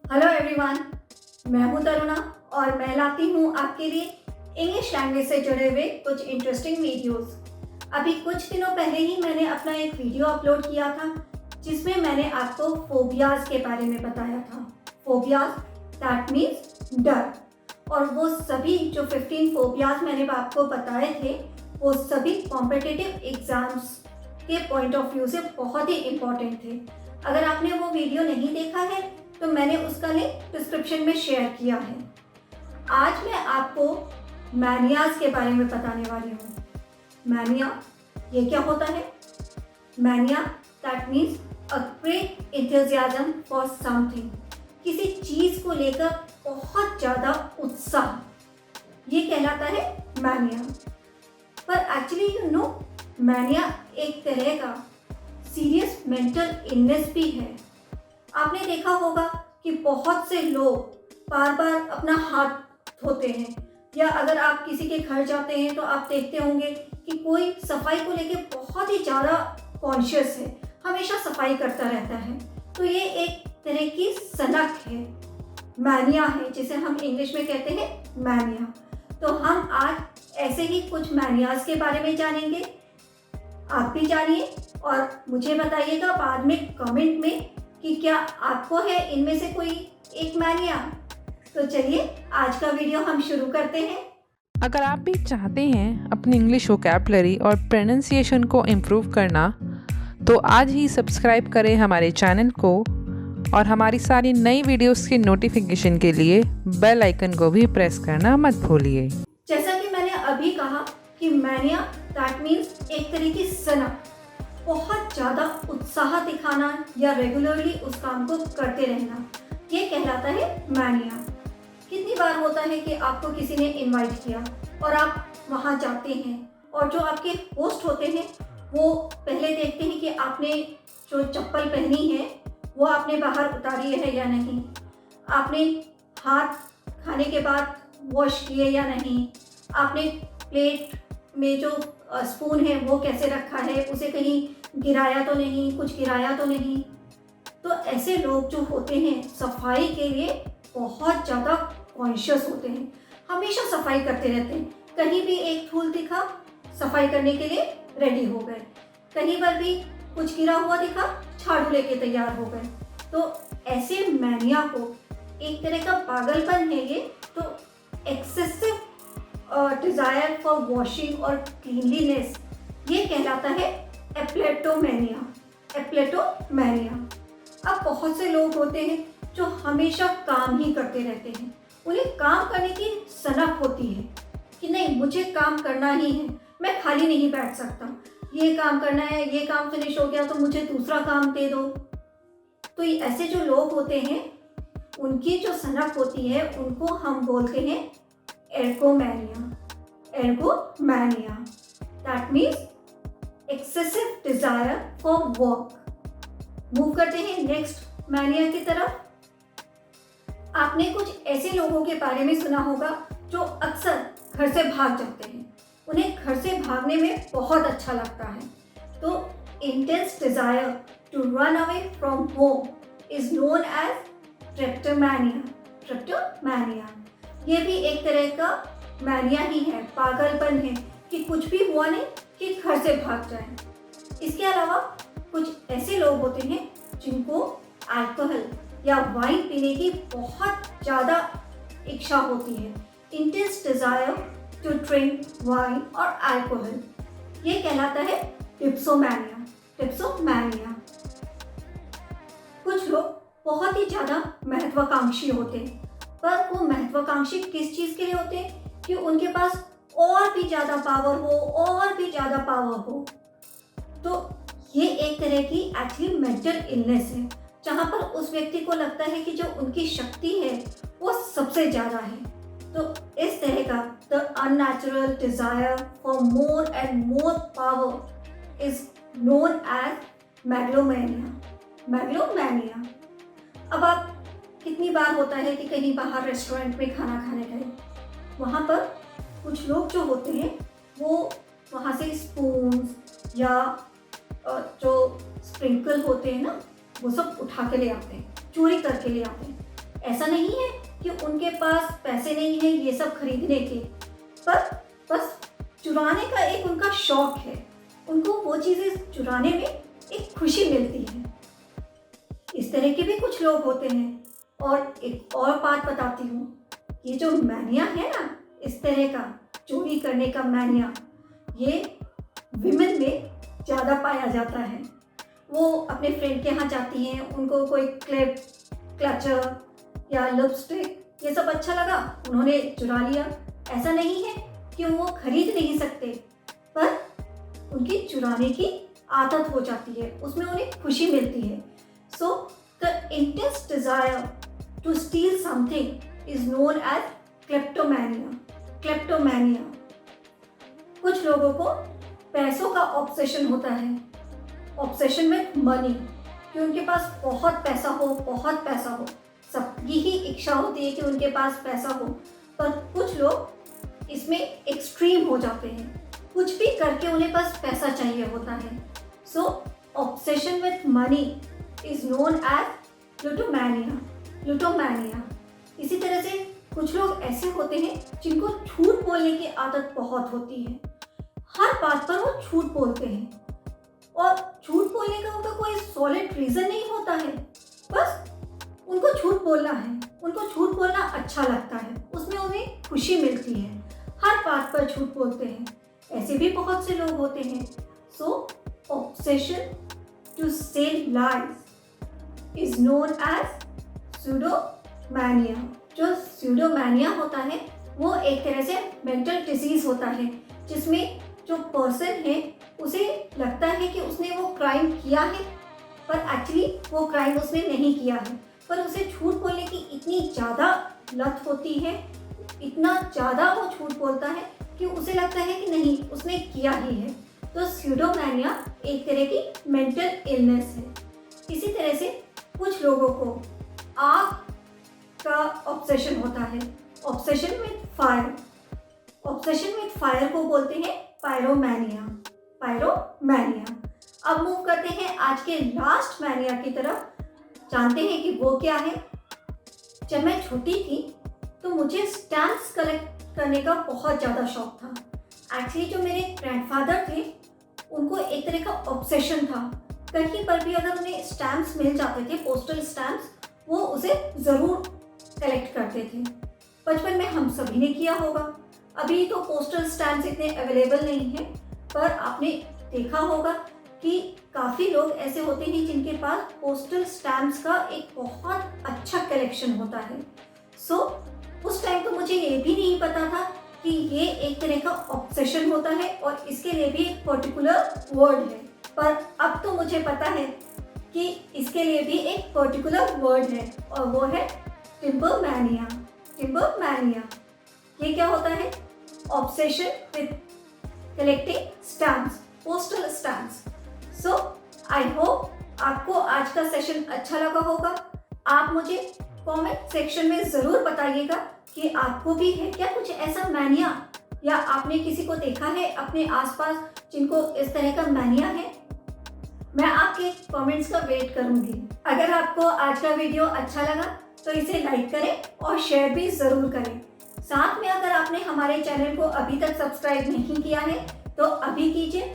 Hello everyone, मैं हूं तरुणा और मैं लाती हूं आपके लिए इंग्लिश लैंग्वेज से जुड़े हुए कुछ इंटरेस्टिंग वीडियोस। अभी कुछ दिनों पहले ही मैंने अपना एक वीडियो अपलोड किया था जिसमें मैंने आपको फोबियाज के बारे में बताया था। फोबियाज दैट मीन्स डर। और वो सभी जो 15 फोबियाज मैंने आपको बताए थे वो सभी कॉम्पिटिटिव एग्जाम्स के पॉइंट ऑफ व्यू से बहुत ही इम्पोर्टेंट थे। अगर आपने वो वीडियो नहीं देखा है तो मैंने उसका लिंक डिस्क्रिप्शन में शेयर किया है। आज मैं आपको मैनियाज के बारे में बताने वाली हूँ। मैनिया ये क्या होता है? Mania that means a great enthusiasm for something. किसी चीज को लेकर बहुत ज्यादा उत्साह, ये कहलाता है मैनिया। पर एक्चुअली मैनिया एक तरह का सीरियस मेंटल इलनेस भी है। आपने देखा होगा कि बहुत से लोग बार बार अपना हाथ धोते हैं, या अगर आप किसी के घर जाते हैं तो आप देखते होंगे कि कोई सफाई को लेकर बहुत ही ज़्यादा कॉन्शियस है, हमेशा सफाई करता रहता है। तो ये एक तरह की सनक है, मैनिया है, जिसे हम इंग्लिश में कहते हैं मैनिया। तो हम आज ऐसे ही कुछ मैनियाज के बारे में जानेंगे। आप भी जानिए और मुझे बताइएगा बाद में कमेंट में कि क्या आपको है इनमें से कोई एक मैनिया। तो चलिए आज का वीडियो हम शुरू करते हैं। अगर आप भी चाहते हैं अपनी इंग्लिश वोकैबुलरी और प्रोनाउंसिएशन को इम्प्रूव करना, तो आज ही सब्सक्राइब करें हमारे चैनल को और हमारी सारी नई वीडियोस के नोटिफिकेशन के लिए बेल आइकन को भी प्रेस करना मत भूलिए। जैसा कि मैंने अभी कहा कि मैनिया दैट मीन्स एक तरह की सनक, बहुत ज़्यादा उत्साह दिखाना या रेगुलरली उस काम को करते रहना, ये कहलाता है मैनिया। कितनी बार होता है कि आपको किसी ने इनवाइट किया और आप वहाँ जाते हैं और जो आपके होस्ट होते हैं वो पहले देखते हैं कि आपने जो चप्पल पहनी है वो आपने बाहर उतारी है या नहीं, आपने हाथ खाने के बाद वॉश किए या नहीं, आपने प्लेट में जो स्पून है वो कैसे रखा है, उसे कहीं गिराया तो नहीं, कुछ गिराया तो नहीं। तो ऐसे लोग जो होते हैं सफाई के लिए बहुत ज़्यादा कॉन्शियस होते हैं, हमेशा सफाई करते रहते हैं। कहीं भी एक धूल दिखा, सफाई करने के लिए रेडी हो गए। कहीं पर भी कुछ गिरा हुआ दिखा, झाड़ू लेके तैयार हो गए। तो ऐसे मैनिया को एक तरह का पागलपन है ये, तो एक्सेसिव डिज़ायर फॉर वॉशिंग और क्लीनलीनेस, ये कहलाता है एप्लेटोमेनिया। एप्लेटोमेनिया। अब बहुत से लोग होते हैं जो हमेशा काम ही करते रहते हैं, उन्हें काम करने की सनक होती है कि नहीं मुझे काम करना ही है, मैं खाली नहीं बैठ सकता, ये काम करना है, ये काम फिनिश हो गया तो मुझे दूसरा काम दे दो। तो ये ऐसे जो लोग होते हैं उनकी जो सनक होती है उनको हम बोलते हैं ergomania. Ergomania that means excessive desire for work. Move करते हैं नेक्स्ट मैनिया की तरफ। आपने कुछ ऐसे लोगों के बारे में सुना होगा जो अक्सर घर से भाग जाते हैं, उन्हें घर से भागने में बहुत अच्छा लगता है। तो intense desire to run away from home is known as treptomania. Treptomania ये भी एक तरह का मैनिया ही है, पागलपन है कि कुछ भी हुआ नहीं कि घर से भाग जाए। इसके अलावा कुछ ऐसे लोग होते हैं जिनको अल्कोहल या वाइन पीने की बहुत ज़्यादा इच्छा होती है, intense desire to drink wine और अल्कोहल, ये कहलाता है डिप्सोमेनिया। डिप्सोमेनिया। कुछ लोग बहुत ही ज़्यादा महत्वाकांक्षी होते हैं, पर वो महत्वाकांक्षी किस चीज़ के लिए होते हैं कि उनके पास और भी ज़्यादा पावर हो, और भी ज़्यादा पावर हो। तो ये एक तरह की एक्चुअली मेंटल इलनेस है, जहाँ पर उस व्यक्ति को लगता है कि जो उनकी शक्ति है वो सबसे ज़्यादा है। तो इस तरह का the unnatural desire for more and more power is known as megalomania. Megalomania. अब आप कितनी बार होता है कि कहीं बाहर रेस्टोरेंट में खाना खाने गए, वहाँ पर कुछ लोग जो होते हैं वो वहाँ से स्पून्स या जो स्प्रिंकल होते हैं ना वो सब उठा के ले आते हैं, चोरी करके ले आते हैं। ऐसा नहीं है कि उनके पास पैसे नहीं है ये सब खरीदने के, पर बस चुराने का एक उनका शौक है। उनको वो चीज़ें चुराने में एक खुशी मिलती है। इस तरह के भी कुछ लोग होते हैं। और एक और बात बताती हूँ, ये जो मैनिया है ना, इस तरह का चोरी करने का मैनिया, ये विमेन में ज़्यादा पाया जाता है। वो अपने फ्रेंड के यहाँ जाती हैं, उनको कोई क्लिप, क्लचर या लिपस्टिक ये सब अच्छा लगा, उन्होंने चुरा लिया। ऐसा नहीं है कि वो खरीद नहीं सकते, पर उनकी चुराने की आदत हो जाती है, उसमें उन्हें खुशी मिलती है। So the intense desire to steal something is known as kleptomania. Kleptomania. कुछ लोगों को पैसों का ऑब्सेशन होता है, ऑब्सेशन विथ मनी, कि उनके पास बहुत पैसा हो, बहुत पैसा हो। सबकी ही इच्छा होती है कि उनके पास पैसा हो, पर कुछ लोग इसमें एक्सट्रीम हो जाते हैं, कुछ भी करके उन्हें बस पैसा चाहिए होता है। So obsession with money is known as plutomania. Plutomania. इसी तरह से कुछ लोग ऐसे होते हैं जिनको झूठ बोलने की आदत बहुत होती है। हर बात पर वो झूठ बोलते हैं, और झूठ बोलने का उनका कोई सॉलिड रीजन नहीं होता है, बस उनको झूठ बोलना है, उनको झूठ बोलना अच्छा लगता है, उसमें उन्हें खुशी मिलती है। हर बात पर झूठ बोलते हैं। ऐसे भी बहुत से लोग होते हैं। सो ऑब्सेशन टू से लाइज इज नोन एज स्यूडोमैनिया। जो स्यूडोमैनिया होता है वो एक तरह से मेंटल डिजीज होता है, जिसमें जो पर्सन है उसे लगता है कि उसने वो क्राइम किया है, पर एक्चुअली वो क्राइम उसने नहीं किया है, पर उसे झूठ बोलने की इतनी ज़्यादा लत होती है, इतना ज़्यादा वो झूठ बोलता है कि उसे लगता है कि नहीं उसने किया ही है। तो स्यूडोमैनिया एक तरह की मेंटल इलनेस है। इसी तरह से कुछ लोगों को आग का ऑब्सेशन होता है, obsession with fire. Obsession with fire को बोलते हैं पायरोमैनिया। पायरोमैनिया। अब मूव करते हैं आज के लास्ट मैनिया की तरफ, जानते हैं कि वो क्या है। जब मैं छोटी थी तो मुझे स्टैम्प्स कलेक्ट करने का बहुत ज़्यादा शौक था। एक्चुअली जो मेरे ग्रैंडफादर थे उनको एक तरह का ऑब्सेशन था, कहीं पर भी अगर उन्हें स्टैम्प्स मिल जाते थे, पोस्टल स्टैम्प्स, वो उसे ज़रूर कलेक्ट करते थे। बचपन में हम सभी ने किया होगा। अभी तो पोस्टल स्टैम्प्स इतने अवेलेबल नहीं हैं, पर आपने देखा होगा कि काफ़ी लोग ऐसे होते हैं जिनके पास पोस्टल स्टैम्प्स का एक बहुत अच्छा कलेक्शन होता है। सो उस टाइम तो मुझे ये भी नहीं पता था कि ये एक तरह का ऑब्सेशन होता है और इसके लिए भी एक पर्टिकुलर वर्ड है, पर अब तो मुझे पता है कि इसके लिए भी एक पर्टिकुलर वर्ड है, और वो है टिम्बरमैनिया। टिम्बरमैनिया। ये क्या होता है? Obsession with collecting stamps, postal stamps. So I hope आपको आज का सेशन अच्छा लगा होगा। आप मुझे कमेंट सेक्शन में ज़रूर बताइएगा कि आपको भी है क्या कुछ ऐसा मैनिया, या आपने किसी को देखा है अपने आसपास जिनको इस तरह का मैनिया है। मैं आपके कमेंट्स का वेट करूंगी। अगर आपको आज का वीडियो अच्छा लगा तो इसे लाइक करें और शेयर भी ज़रूर करें। साथ में अगर आपने हमारे चैनल को अभी तक सब्सक्राइब नहीं किया है तो अभी कीजिए।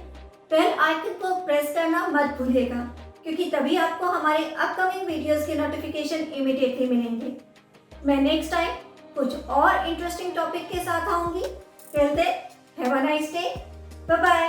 बेल आइकन को प्रेस करना मत भूलिएगा, क्योंकि तभी आपको हमारे अपकमिंग वीडियोस के नोटिफिकेशन इमीडिएटली मिलेंगे। मैं नेक्स्ट टाइम कुछ और इंटरेस्टिंग टॉपिक के साथ आऊँगी। Till then have a nice day. Bye bye.